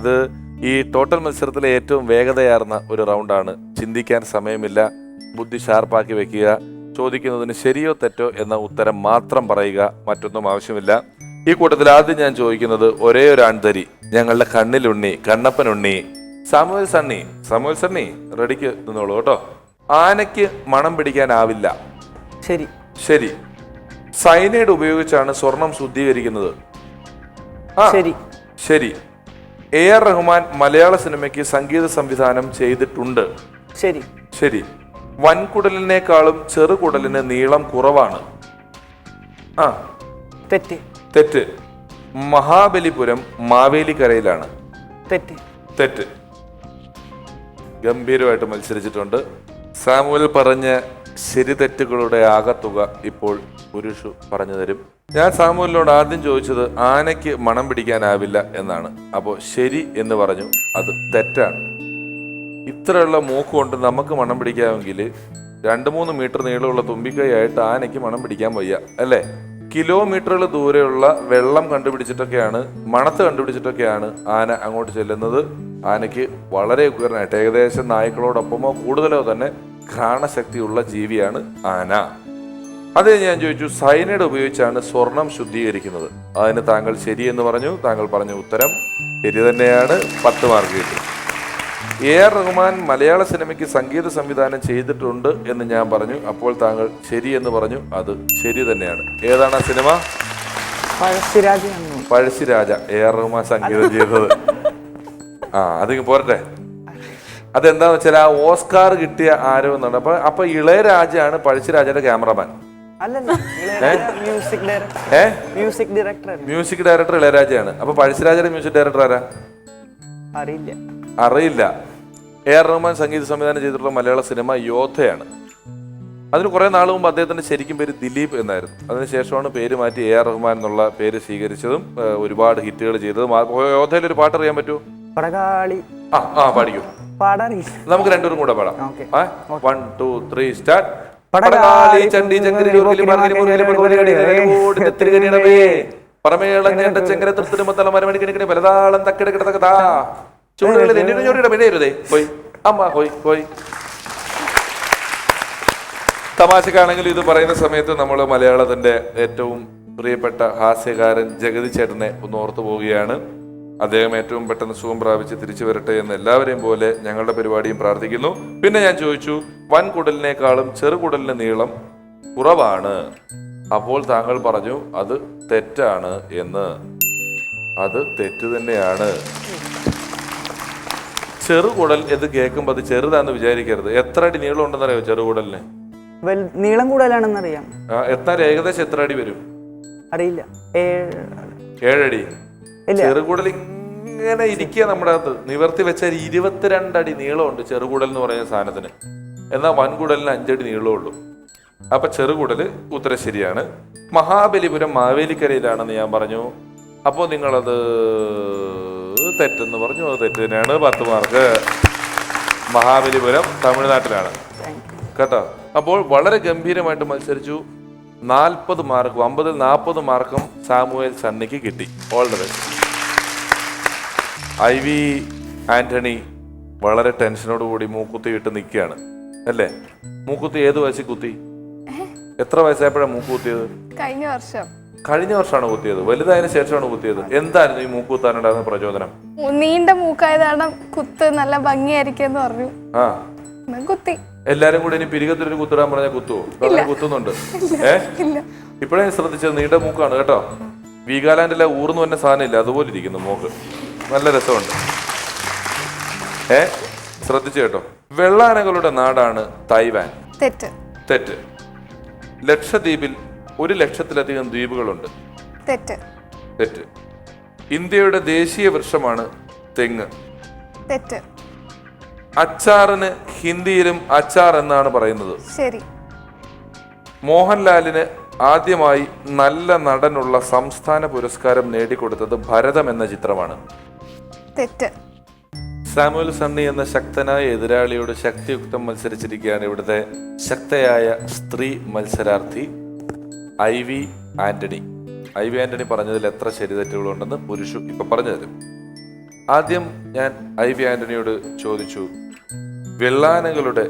ഇത് ഈ ടോട്ടൽ മത്സരത്തിലെ ഏറ്റവും വേഗതയാർന്ന ഒരു റൗണ്ടാണ്. ചിന്തിക്കാൻ സമയമില്ല, ബുദ്ധി ഷാർപ്പാക്കി വെക്കുക, ചോദിക്കുന്നതിന് ശരിയോ തെറ്റോ എന്ന ഉത്തരം മാത്രം പറയുക, മറ്റൊന്നും ആവശ്യമില്ല. ഈ കൂട്ടത്തിൽ ആദ്യം ഞാൻ ചോദിക്കുന്നത് ഒരേ ഒരു ആൺതരി, ഞങ്ങളുടെ കണ്ണിലുണ്ണി, കണ്ണപ്പനുണ്ണി, സാമുവൽ സണ്ണി. സാമുവൽ സണ്ണി റെഡിക്ക് നിന്നോളൂ കേട്ടോ. ആനയ്ക്ക് മണം പിടിക്കാനാവില്ല. ശരി. ശരി. സൈനൈഡ് ഉപയോഗിച്ചാണ് സ്വർണം ശുദ്ധീകരിക്കുന്നത്. ശരി. ശരി. AR റഹ്മാൻ മലയാള സിനിമയ്ക്ക് സംഗീത സംവിധാനം ചെയ്തിട്ടുണ്ട്. ശരി. ശരി. വൻകുടലിനേക്കാളും ചെറുകുടലിന് നീളം കുറവാണ്. തെറ്റ്. തെറ്റ്. മഹാബലിപുരം മാവേലിക്കരയിലാണ്. തെറ്റ്. തെറ്റ്. ഗംഭീരമായിട്ട് മത്സരിച്ചിട്ടുണ്ട്. സാമുവൽ പറഞ്ഞ ശരി തെറ്റുകളുടെ ആകത്തുക ഇപ്പോൾ പുരുഷു പറഞ്ഞു തരും. ഞാൻ സാമുവലിനോട് ആദ്യം ചോദിച്ചത് ആനയ്ക്ക് മണം പിടിക്കാനാവില്ല എന്നാണ്. അപ്പോൾ ശരി എന്ന് പറഞ്ഞു. അത് തെറ്റാണ്. ഇത്രയുള്ള മൂക്ക് കൊണ്ട് നമുക്ക് മണം പിടിക്കാമെങ്കിൽ 2-3 മീറ്റർ നീളമുള്ള തുമ്പിക്കൈയായിട്ട് ആനയ്ക്ക് മണം പിടിക്കാൻ വയ്യ, അല്ലേ? കിലോമീറ്ററുകൾ ദൂരെയുള്ള വെള്ളം കണ്ടുപിടിച്ചിട്ടൊക്കെയാണ്, മണത്ത് കണ്ടുപിടിച്ചിട്ടൊക്കെയാണ് ആന അങ്ങോട്ട് ചെല്ലുന്നത്. ആനയ്ക്ക് വളരെ ഉയർന്നതായിട്ട്, ഏകദേശം നായ്ക്കളോടൊപ്പമോ കൂടുതലോ തന്നെ ഘ്രാണശക്തിയുള്ള ജീവിയാണ് ആന. അത് ഞാൻ ചോദിച്ചു, സൈനൈഡ് ഉപയോഗിച്ചാണ് സ്വർണം ശുദ്ധീകരിക്കുന്നത്. അതിന് താങ്കൾ ശരിയെന്ന് പറഞ്ഞു. താങ്കൾ പറഞ്ഞ ഉത്തരം ശരി തന്നെയാണ്. 10 മാർക്ക് കിട്ടി. AR റഹ്മാൻ മലയാള സിനിമയ്ക്ക് സംഗീത സംവിധാനം ചെയ്തിട്ടുണ്ട് എന്ന് ഞാൻ പറഞ്ഞു. അപ്പോൾ താങ്കൾ ശരി എന്ന് പറഞ്ഞു. അത് ശരി തന്നെയാണ്. ഏതാണ് ആ സിനിമ? പഴശ്ശിരാജ. AR റഹ്മാൻ സംഗീതം ചെയ്തത്. അത് പോരട്ടെ. അതെന്താന്ന് വെച്ചാൽ ആ ഓസ്കാർ കിട്ടിയ ആരോ എന്നാണ്. അപ്പൊ ഇളയരാജയാണ് പഴശ്ശിരാജയുടെ ക്യാമറമാൻ. മ്യൂസിക് ഡയറക്ടർ ഇളയരാജയാണ്. അപ്പൊ പഴശ്ശിരാജയുടെ മ്യൂസിക് ഡയറക്ടർ ആരാ? അറിയില്ല. AR റഹ്മാൻ സംഗീത സംവിധാനം ചെയ്തിട്ടുള്ള മലയാള സിനിമ യോദ്ധയാണ്. അതിന് കുറെ നാൾ മുമ്പ് അദ്ദേഹത്തിന്റെ ശരിക്കും പേര് ദിലീപ് എന്നായിരുന്നു. അതിനുശേഷമാണ് പേര് മാറ്റി AR റഹ്മാൻ എന്നുള്ള പേര് സ്വീകരിച്ചതും ഒരുപാട് ഹിറ്റുകൾ ചെയ്തതും. യോദ്ധയിൽ ഒരു പാട്ട് അറിയാൻ പറ്റുമോ? പാടിക്കൂ. നമുക്ക് രണ്ടുപേരും കൂടെ പാടാം. 1 2 3 സ്റ്റാർട്ട്. തമാശക്കാണെങ്കിൽ ഇത് പറയുന്ന സമയത്ത് നമ്മൾ മലയാളത്തിന്റെ ഏറ്റവും പ്രിയപ്പെട്ട ഹാസ്യകാരൻ ജഗതി ചേട്ടനെ ഒന്ന് ഓർത്തു പോവുകയാണ്. അദ്ദേഹം ഏറ്റവും പെട്ടെന്ന് സുഖം പ്രാപിച്ച് തിരിച്ചു വരട്ടെ എന്ന് എല്ലാവരെയും പോലെ ഞങ്ങളുടെ പരിപാടിയും പ്രാർത്ഥിക്കുന്നു. പിന്നെ ഞാൻ ചോദിച്ചു, വൻകുടലിനേക്കാളും ചെറുകുടലിന് നീളം കുറവാണ്. അപ്പോൾ താങ്കൾ പറഞ്ഞു അത് തെറ്റാണ് എന്ന്. അത് തെറ്റ് തന്നെയാണ്. ചെറുകുടൽ എന്ന് കേൾക്കുമ്പോൾ അത് ചെറുതാന്ന് വിചാരിക്കരുത്. എത്ര അടി നീളം ഉണ്ടെന്നറിയോ ചെറുകുടലിന്? നീളം കൂടുതലാണെന്നറിയാം. ഏകദേശം എത്ര അടി വരും? അറിയില്ല. 7 അടി. ചെറുകുടൽ ഇങ്ങനെ ഇരിക്കുക നമ്മുടെ അകത്ത് നിവർത്തി വെച്ചാൽ 22 അടി നീളമുണ്ട് ചെറുകുടൽ എന്ന് പറയുന്ന സാധനത്തിന്. എന്നാൽ വൻകുടലിന് 5 അടി നീളമുള്ളൂ. അപ്പൊ ചെറുകുടല് ഉത്തരം ശരിയാണ്. മഹാബലിപുരം മാവേലിക്കരയിലാണെന്ന് ഞാൻ പറഞ്ഞു. അപ്പോൾ നിങ്ങളത് തെറ്റെന്ന് പറഞ്ഞു. അത് തെറ്റ് തന്നെയാണ്. 10 മാർക്ക്. മഹാബലിപുരം തമിഴ്നാട്ടിലാണ് കേട്ടോ. അപ്പോൾ വളരെ ഗംഭീരമായിട്ട് മത്സരിച്ചു. 40 മാർക്കും 50-ൽ 40 മാർക്കും സാമുവൽ സണ്ണിക്ക് കിട്ടി. All the best. IV Antony വളരെ ടെൻഷനോട് കൂടി മൂക്കുത്തി ഇട്ട് നിൽക്കുകയാണ്, അല്ലേ? മൂക്കുത്തി ഏത് വയസ്സിൽ കുത്തി? എത്ര വയസ്സായപ്പോഴാണ് മൂക്ക് കുത്തിയത്? കഴിഞ്ഞ വർഷമാണ് കുത്തിയത്. വലുതായതിനു ശേഷമാണ് കുത്തിയത്. എന്തായിരുന്നു ഈ മൂക്ക് കുത്താനുണ്ടായിരുന്ന പ്രചോദനം? നീണ്ട മൂക്കായതാണ്, കുത്ത് നല്ല ഭംഗിയായിരിക്കും എന്ന് പറഞ്ഞു. കുത്തി. എല്ലാരും കൂടി ഇനി പിരികത്തിലൊരു കുത്തിടാൻ പറഞ്ഞാൽ കുത്തുവോ? കുത്തുന്നുണ്ട്. ഇപ്പഴേ ശ്രദ്ധിച്ചത് നീണ്ട മൂക്കാണ് കേട്ടോ. വീഗാലാൻഡിലെ ഊർന്നു തന്നെ സാധനം ഇല്ല, അതുപോലെ ഇരിക്കുന്നു മൂക്ക്. നല്ല രസമുണ്ട്. ശ്രദ്ധിച്ചു കേട്ടോ. വെള്ളാനകളുടെ നാടാണ് തായ്വാൻ. തെറ്റ്. തെറ്റ്. ലക്ഷദ്വീപിൽ 1,00,000-ലധികം ദ്വീപുകളുണ്ട്. തെറ്റ്. തെറ്റ്. ഇന്ത്യയുടെ ദേശീയ വൃക്ഷമാണ് തെങ്ങ്. തെറ്റ്. അച്ചാറിന് ഹിന്ദിയിലും അച്ചാർ എന്നാണ് പറയുന്നത്. ശരി. മോഹൻലാലിന് ആദ്യമായി നല്ല നടനുള്ള സംസ്ഥാന പുരസ്കാരം നേടിക്കൊടുത്തത് ഭരതം എന്ന ചിത്രമാണ്. തെറ്റ്. സാമുവൽ സണ്ണി എന്ന ശക്തനായ എതിരാളിയോട് ശക്തിയുക്തം മത്സരിച്ചിരിക്കുകയാണ് ഇവിടുത്തെ ശക്തയായ സ്ത്രീ മത്സരാർത്ഥി IV ആന്റണി. IV ആന്റണി പറഞ്ഞതിൽ എത്ര ശരി തെറ്റുകളുണ്ടെന്ന് പുരുഷു ഇപ്പൊ പറഞ്ഞു തരും. ആദ്യം ഞാൻ ഐവി ആന്റണിയോട് ചോദിച്ചു, വെള്ളാനകളുടെ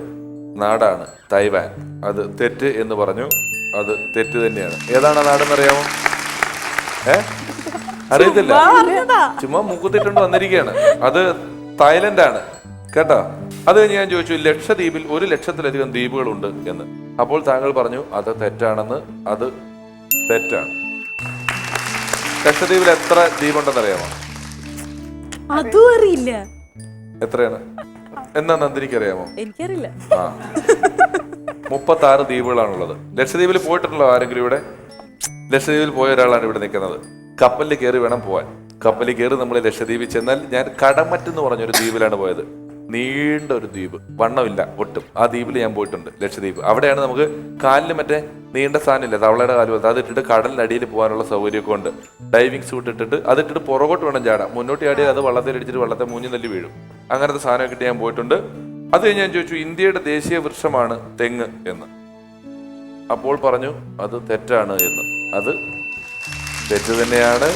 നാടാണ് തൈവാൻ, അത് തെറ്റ് എന്ന് പറഞ്ഞു. അത് തെറ്റ് തന്നെയാണ്. ഏതാണ് ആ നാടെന്ന് അറിയാമോ? അറിയത്തില്ല, ചുമ്മാ മൂക്കുത്തിട്ടുണ്ട് വന്നിരിക്കുകയാണ്. അത് തായ്ലൻഡാണ് കേട്ടോ. അത് കഴിഞ്ഞ് ഞാൻ ചോദിച്ചു, ലക്ഷദ്വീപിൽ 1,00,000-ലധികം ദ്വീപുകളുണ്ട് എന്ന്. അപ്പോൾ താങ്കൾ പറഞ്ഞു അത് തെറ്റാണെന്ന്. അത് തെറ്റാണ്. ലക്ഷദ്വീപിൽ എത്ര ദ്വീപുണ്ടെന്ന് അറിയാമോ? അതും അറിയില്ല. എത്രയാണ് എന്നാ നന്ദിനിക്ക് അറിയാമോ? എനിക്കറിയില്ല. 36 ദ്വീപുകളാണുള്ളത്. ലക്ഷദ്വീപിൽ പോയിട്ടുണ്ടല്ലോ ആരെങ്കിലും ഇവിടെ? ലക്ഷദ്വീപിൽ പോയ ഒരാളാണ് ഇവിടെ നിൽക്കുന്നത്. കപ്പലിൽ കയറി വേണം പോവാൻ. കപ്പലിൽ കയറി നമ്മൾ ലക്ഷദ്വീപിൽ ചെന്നാൽ, ഞാൻ കടമറ്റ് എന്ന് പറഞ്ഞൊരു ദ്വീപിലാണ് പോയത്. നീണ്ട ഒരു ദ്വീപ്, വണ്ണമില്ല ഒട്ടും. ആ ദ്വീപിൽ ഞാൻ പോയിട്ടുണ്ട്, ലക്ഷദ്വീപ്. അവിടെയാണ് നമുക്ക് കാലിന് മറ്റേ നീണ്ട സാധനമില്ല, തവളയുടെ കാല് പോലത്തെ, അതിട്ടിട്ട് കടലിനടിയിൽ പോകാനുള്ള സൗകര്യമൊക്കെ ഉണ്ട്. ഡൈവിംഗ് സൂട്ട് ഇട്ടിട്ട് അതിട്ടിട്ട് പുറകോട്ട് വേണം ചാടാൻ. മുന്നോട്ട് ചാടിയാൽ അത് വള്ളത്തിൽ അടിച്ചിട്ട് വള്ളത്തെ മൂഞ്ഞു നെല്ലി വീഴും. അങ്ങനത്തെ സാധനമൊക്കെ ഇട്ട് ഞാൻ പോയിട്ടുണ്ട്. അത് കഴിഞ്ഞ് ഞാൻ ചോദിച്ചു, ഇന്ത്യയുടെ ദേശീയ വൃക്ഷമാണ് തെങ്ങ് എന്ന്. അപ്പോൾ പറഞ്ഞു അത് തെറ്റാണ് എന്ന്. അത് തെറ്റ് തന്നെയാണ്.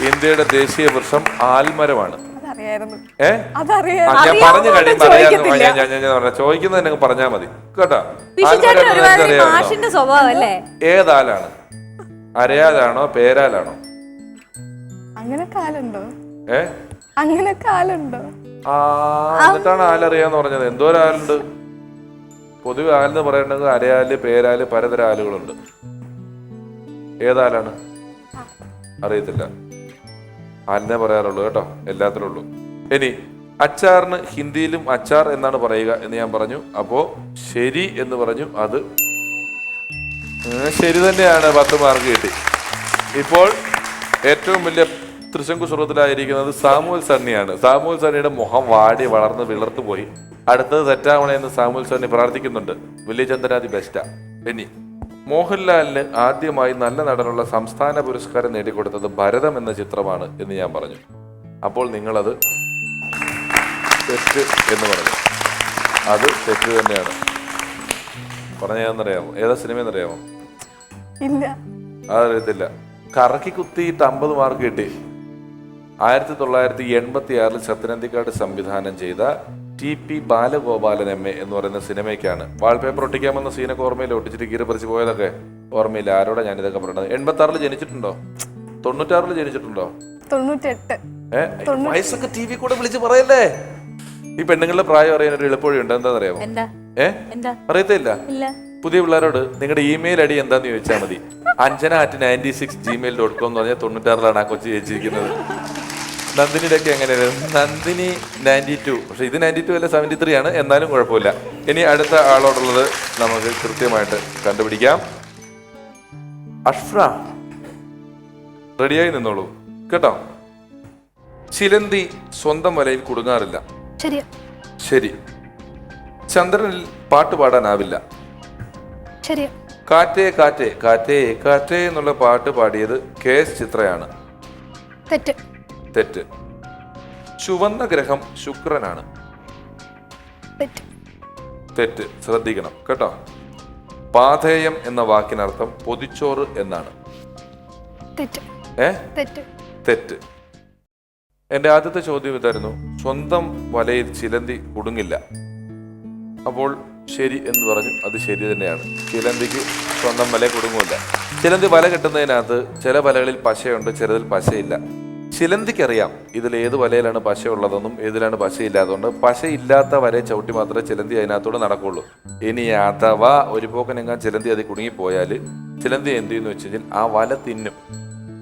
ഇന്ത്യയുടെ ദേശീയ വൃക്ഷം ആൽമരമാണ്. ഞാൻ പറഞ്ഞു കഴിയുമ്പോ അറിയാമെന്ന് ചോദിക്കുന്നത് തന്നെ പറഞ്ഞാൽ മതി കേട്ടോ. ഏതാലാണ്? അരയാലാണോ പേരാലാണോ? അങ്ങനെ കാലുണ്ടോ? അങ്ങനെ കാലുണ്ടോ? എന്നിട്ടാണ് ആലറിയാന്ന് പറഞ്ഞത്. എന്തോരാലുണ്ട്? പൊതുവെ ആലെന്ന് പറയണത് അരയാല്, പേരാല്, പലതരം ആലുകളുണ്ട്. ഏതാലാണ്? അറിയത്തില്ല. ആലിനെ പറയാറുള്ളൂ കേട്ടോ, എല്ലാത്തിലും ഉള്ളൂ. ഇനി അച്ചാറിന് ഹിന്ദിയിലും അച്ചാർ എന്നാണ് പറയുക എന്ന് ഞാൻ പറഞ്ഞു. അപ്പോ ശരി എന്ന് പറഞ്ഞു. അത് ശരി തന്നെയാണ്. 10 മാർക്ക് കിട്ടി. ഇപ്പോൾ ഏറ്റവും വലിയ തൃശങ്കു സ്വർഗത്തിലായിരിക്കുന്നത് സാമുവൽ സണ്ണിയാണ്. സാമുവൽ സണ്ണിയുടെ മുഖം വാടി വളർന്ന് വിളർത്തു പോയി. അടുത്തത് തെറ്റാവണേ എന്ന് സാമുവൽ സണ്ണി പ്രാർത്ഥിക്കുന്നുണ്ട്. വലിയ ചന്ദ്രനാഥി ബെസ്റ്റാ. ഇനി മോഹൻലാലിന് ആദ്യമായി നല്ല നടനുള്ള സംസ്ഥാന പുരസ്കാരം നേടിക്കൊടുത്തത് ഭരതം എന്ന ചിത്രമാണ് എന്ന് ഞാൻ പറഞ്ഞു. അപ്പോൾ നിങ്ങളത് തെറ്റ് എന്ന് പറഞ്ഞു. അത് തെറ്റ് തന്നെയാണ്. പറഞ്ഞതെന്നറിയാമോ? ഏതാ സിനിമയെന്നറിയാമോ? ഇല്ല, അതറിയത്തില്ല. കറക്കി കുത്തിയിട്ട് 50 മാർക്ക് കിട്ടി. 1986 സത്യനന്ദിക്കാട് സംവിധാനം ചെയ്ത TP ബാലഗോപാലൻ MA എന്ന് പറയുന്ന സിനിമയ്ക്കാണ്. വാൾപേപ്പർ ഒട്ടിക്കാമെന്ന സീനൊക്കെ ഓർമ്മയിൽ ഒട്ടിച്ചിട്ട് ഗീര പറിച്ച് പോയതൊക്കെ ഓർമ്മയില്ല. ആരോടാ ഞാനിതൊക്കെ പറയണത്? 86 ജനിച്ചിട്ടുണ്ടോ? 96 ജനിച്ചിട്ടുണ്ടോ? 98. വയസ്സൊക്കെ TV കൂടെ വിളിച്ച് പറയല്ലേ. ഈ പെണ്ണുങ്ങളുടെ പ്രായം അറിയാൻ ഒരു എളുപ്പവഴിയുണ്ട്. എന്താണെന്നറിയാമോ? അറിയത്തില്ല. പുതിയ പിള്ളേരോട് നിങ്ങളുടെ ഇമെയിൽ ഐഡി എന്താന്ന് ചോദിച്ചാൽ മതി. anjana@96gmail.com എന്ന് പറഞ്ഞാൽ 96ലാണ് ആ കൊച്ചു ജയിച്ചിരിക്കുന്നത്. നന്ദിനിയുടെ ഒക്കെ എങ്ങനെയായിരുന്നു? നന്ദിനി 92. പക്ഷെ ഇത് 92 അല്ല, 73 ആണ്. എന്നാലും കുഴപ്പമില്ല. ഇനി അടുത്ത ആളോടുള്ളത് നമുക്ക് കൃത്യമായിട്ട് കണ്ടുപിടിക്കാം. അഷ്റ, റെഡിയായി നിന്നോളൂ കേട്ടോ. ചിലന്തി സ്വന്തം വലയിൽ കുടുങ്ങാറില്ല. ശരി. ചന്ദ്രനിൽ പാട്ട് പാടാനാവില്ല. കാറ്റേ കാറ്റേ കാറ്റേ കാറ്റേ എന്നുള്ള പാട്ട് പാടിയത് KS ചിത്രയാണ്. തെറ്റ്. ചുവന്ന ഗ്രഹം ശുക്രനാണ്. തെറ്റ്. ശ്രദ്ധിക്കണം കേട്ടോ. പാഥേയം എന്ന വാക്കിനർത്ഥം പൊതിച്ചോറ് എന്നാണ്. തെറ്റ്. എന്റെ ആദ്യത്തെ ചോദ്യം ഇതായിരുന്നു, സ്വന്തം വലയിൽ ചിലന്തി കുടുങ്ങില്ല. അപ്പോൾ ശരി എന്ന് പറഞ്ഞു. അത് ശരി തന്നെയാണ്. ചിലന്തിക്ക് സ്വന്തം വല കുടുങ്ങില്ല. ചിലന്തി വല കെട്ടുന്നതിനകത്ത് ചില വലകളിൽ പശയുണ്ട്, ചിലതിൽ പശയില്ല. ചിലന്തിക്കറിയാം ഇതിൽ ഏത് വലയിലാണ് പശയുള്ളതെന്നും ഏതിലാണ് പശയില്ലാത്തതുകൊണ്ട് പശയില്ലാത്ത വരയെ ചവിട്ടി മാത്രമേ ചിലന്തി അതിനകത്തൂടെ നടക്കുള്ളൂ. ഇനി അഥവാ ഒരു പോക്കനെങ്ങാൻ ചിലന്തി അത് കുടുങ്ങിപ്പോയാൽ ചിലന്തി എന്ത് ചെയ്യുന്നു വെച്ച് കഴിഞ്ഞാൽ ആ വല തിന്നും.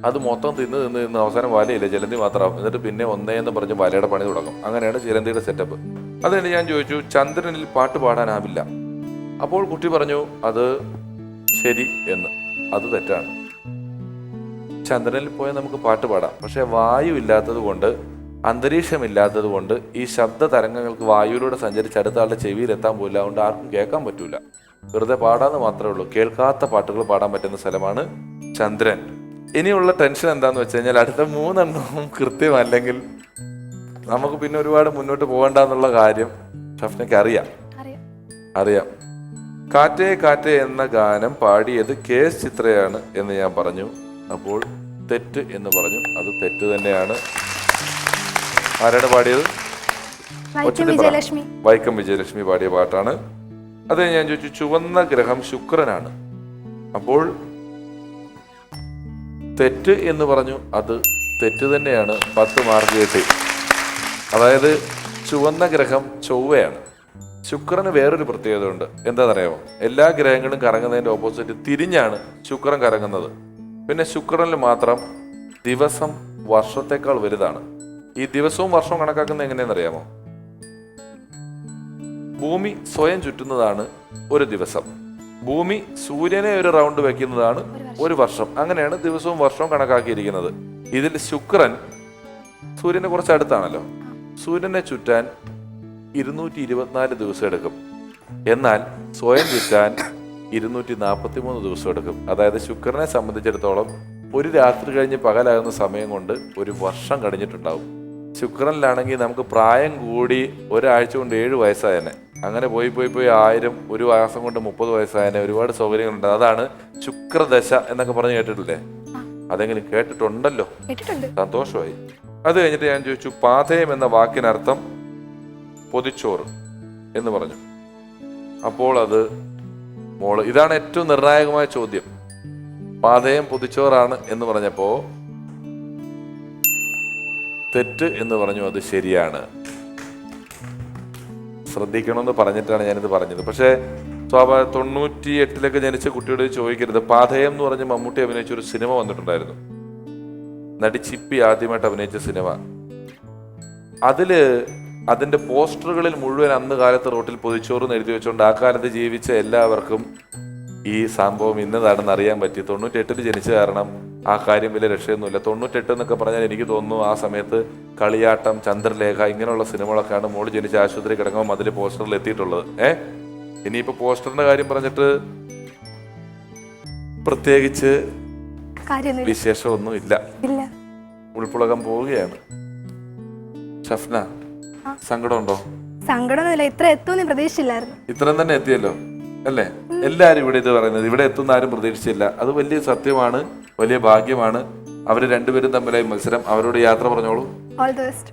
അത് മൊത്തം തിന്ന് അവസാനം വലയില്ല, ചിലന്തി മാത്രമാവും. എന്നിട്ട് പിന്നെ ഒന്നേന്ന് പറഞ്ഞ് വലയുടെ പണി തുടങ്ങും. അങ്ങനെയാണ് ചിലന്തിയുടെ സെറ്റപ്പ്. അതുകൊണ്ട് ഞാൻ ചോദിച്ചു, ചന്ദ്രനിൽ പാട്ട് പാടാനാവില്ല. അപ്പോൾ കുട്ടി പറഞ്ഞു അത് ശരി എന്ന്. അത് തെറ്റാണ്. ചന്ദ്രനിൽ പോയാൽ നമുക്ക് പാട്ട് പാടാം. പക്ഷെ വായു ഇല്ലാത്തത് കൊണ്ട്, അന്തരീക്ഷമില്ലാത്തത് കൊണ്ട് ഈ ശബ്ദ തരംഗങ്ങൾക്ക് വായുവിലൂടെ സഞ്ചരിച്ച് അടുത്ത ആളുടെ ചെവിയിൽ എത്താൻ പോയില്ല. അതുകൊണ്ട് ആർക്കും കേൾക്കാൻ പറ്റൂല. വെറുതെ പാടാന്ന് മാത്രമേ ഉള്ളൂ. കേൾക്കാത്ത പാട്ടുകൾ പാടാൻ പറ്റുന്ന സ്ഥലമാണ് ചന്ദ്രൻ. ഇനിയുള്ള ടെൻഷൻ എന്താന്ന് വെച്ച് കഴിഞ്ഞാൽ അടുത്ത 3 എണ്ണവും കൃത്യമല്ലെങ്കിൽ നമുക്ക് പിന്നെ ഒരുപാട് മുന്നോട്ട് പോകണ്ടെന്നുള്ള കാര്യം ഷഫ്നയ്ക്ക് അറിയാം. കാറ്റേ കാറ്റേ എന്ന ഗാനം പാടിയത് KS ചിത്രയാണ് എന്ന് ഞാൻ പറഞ്ഞു. അപ്പോൾ തെറ്റ് എന്ന് പറഞ്ഞു. അത് തെറ്റ് തന്നെയാണ്. ആരാണ് പാടിയത്? വൈക്കം വിജയലക്ഷ്മി. വൈക്കം വിജയലക്ഷ്മി പാടിയ പാട്ടാണ്. അത് ഞാൻ ചോദിച്ചു, ചുവന്ന ഗ്രഹം ശുക്രനാണ്. അപ്പോൾ തെറ്റ് എന്ന് പറഞ്ഞു. അത് തെറ്റ് തന്നെയാണ്. 10 മാർക്ക് കിട്ടി. അതായത് ചുവന്ന ഗ്രഹം ചൊവ്വയാണ്. ശുക്രന് വേറൊരു പ്രത്യേകത ഉണ്ട്. എന്താണെന്നറിയാമോ? എല്ലാ ഗ്രഹങ്ങളും കറങ്ങുന്നതിൻ്റെ ഓപ്പോസിറ്റ് തിരിഞ്ഞാണ് ശുക്രൻ കറങ്ങുന്നത്. പിന്നെ ശുക്രനിൽ മാത്രം ദിവസം വർഷത്തേക്കാൾ വലുതാണ്. ഈ ദിവസവും വർഷവും കണക്കാക്കുന്നത് എങ്ങനെയാണെന്നറിയാമോ? ഭൂമി സ്വയം ചുറ്റുന്നതാണ് ഒരു ദിവസം. ഭൂമി സൂര്യനെ ഒരു റൗണ്ട് വെക്കുന്നതാണ് ഒരു വർഷം. അങ്ങനെയാണ് ദിവസവും വർഷവും കണക്കാക്കിയിരിക്കുന്നത്. ഇതിൽ ശുക്രൻ സൂര്യനെ കുറച്ച് അടുത്താണല്ലോ. സൂര്യനെ ചുറ്റാൻ 224 ദിവസം എടുക്കും. എന്നാൽ സ്വയം ചുറ്റാൻ 243 ദിവസം എടുക്കും. അതായത് ശുക്രനെ സംബന്ധിച്ചിടത്തോളം ഒരു രാത്രി കഴിഞ്ഞ് പകലാകുന്ന സമയം കൊണ്ട് ഒരു വർഷം കഴിഞ്ഞിട്ടുണ്ടാവും. ശുക്രനിലാണെങ്കിൽ നമുക്ക് പ്രായം കൂടി ഒരാഴ്ച കൊണ്ട് 7 വയസ്സായനെ. അങ്ങനെ പോയി 1000 ഒരു മാസം കൊണ്ട് 30 വയസ്സായനെ. ഒരുപാട് സൗകര്യങ്ങളുണ്ട്. അതാണ് ശുക്രദശ എന്നൊക്കെ പറഞ്ഞ് കേട്ടിട്ടില്ലേ? അതെങ്കിലും കേട്ടിട്ടുണ്ടല്ലോ. സന്തോഷമായി. അത് കഴിഞ്ഞിട്ട് ഞാൻ ചോദിച്ചു, പാഥേയം എന്ന വാക്കിനർത്ഥം പൊതിച്ചോറ് എന്ന് പറഞ്ഞു. അപ്പോൾ അത് മോള്, ഇതാണ് ഏറ്റവും നിർണായകമായ ചോദ്യം. പാഥേയം പൊതിച്ചോറാണ് എന്ന് പറഞ്ഞപ്പോ തെറ്റ് എന്ന് പറഞ്ഞു. അത് ശരിയാണ്. ശ്രദ്ധിക്കണമെന്ന് പറഞ്ഞിട്ടാണ് ഞാനിത് പറഞ്ഞത്. പക്ഷേ 98 ജനിച്ച കുട്ടിയോട് ചോദിക്കരുത്. പാഥേയം എന്ന് പറഞ്ഞ് മമ്മൂട്ടി അഭിനയിച്ച ഒരു സിനിമ വന്നിട്ടുണ്ടായിരുന്നു. നടി ചിപ്പി ആദ്യമായിട്ട് അഭിനയിച്ച സിനിമ. അതിന്റെ പോസ്റ്ററുകളിൽ മുഴുവൻ അന്ന് കാലത്ത് റോട്ടിൽ പൊതിച്ചോറ് എഴുതി വെച്ചുകൊണ്ട് ആ കാലത്ത് ജീവിച്ച എല്ലാവർക്കും ഈ സംഭവം ഇന്നതാണെന്ന് അറിയാൻ പറ്റി. 98 ജനിച്ച കാരണം ആ കാര്യം വലിയ രക്ഷയൊന്നുമില്ല. 98 എന്നൊക്കെ പറഞ്ഞാൽ എനിക്ക് തോന്നുന്നു ആ സമയത്ത് കളിയാട്ടം, ചന്ദ്രലേഖ ഇങ്ങനെയുള്ള സിനിമകളൊക്കെയാണ് മോള് ജനിച്ച ആശുപത്രി കിടക്കുമ്പോൾ അതിൽ പോസ്റ്ററിൽ എത്തിയിട്ടുള്ളത്. ഇനിയിപ്പോ പോസ്റ്ററിന്റെ കാര്യം പറഞ്ഞിട്ട് പ്രത്യേകിച്ച് വിശേഷമൊന്നും ഇല്ല. ഉൾപ്പുളകം പോവുകയാണ്. ഷഫ്ന, സങ്കടമുണ്ടോ? സങ്കടമൊന്നുമില്ല. ഇത്ര എത്തുമെന്ന് പ്രതീക്ഷിച്ചില്ലായിരുന്നു. ഇത്രയും തന്നെ എത്തിയല്ലോ അല്ലേ? എല്ലാരും ഇവിടെ ഇത് പറയുന്നത് ഇവിടെ എത്തുന്ന ആരും പ്രതീക്ഷിച്ചില്ല. അത് വലിയ സത്യമാണ്, വലിയ ഭാഗ്യമാണ്. അവര് രണ്ടുപേരും തമ്മിലായി മത്സരം. അവരോട് യാത്ര പറഞ്ഞോളൂ. All the best.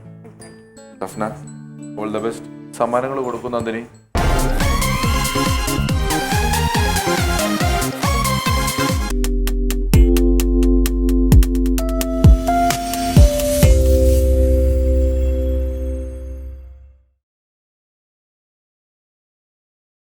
Shafna, all the best. സമ്മാനങ്ങൾ കൊടുക്കും നന്ദിനി.